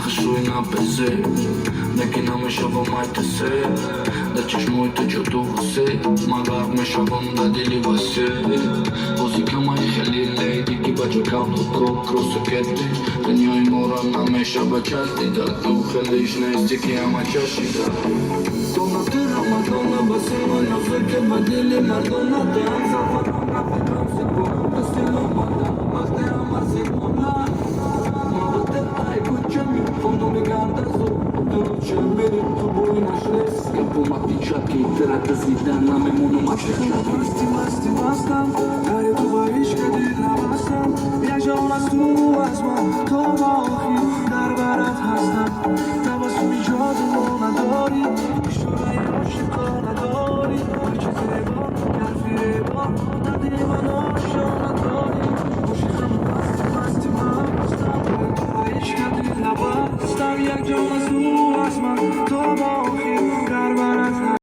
خشوی نپذیر نگینم شبم مایتسه در چشموی تو تو واسه من غرق میشم در دلی واسه موزیکمای خیلی لیدی که بجا کم تو کروسو کتی دنیای مورا نمیشه بچستی در تو خیلیش نیستی که همه چشیده Donna terra madonna basima na fake badili mardonna te anza farona fikam sicuro destino manda basta amarsi molla ma botte ai kuchami fondo mi canta su tu c'è bene tu vuoi nascere che poi ma picciati te la tazidana me mono ma masti kare tu baish ke dil nabastam ya jawna tu asma to bahi dar barat hastam tabasumi jadu nadori شورای عاشقا نداری هرچه زیبا حرفی ریبا ندیری من آشا نداری عاشقم مستی من بستم تو هیچ کدی نبستم یک جان از او از من تا با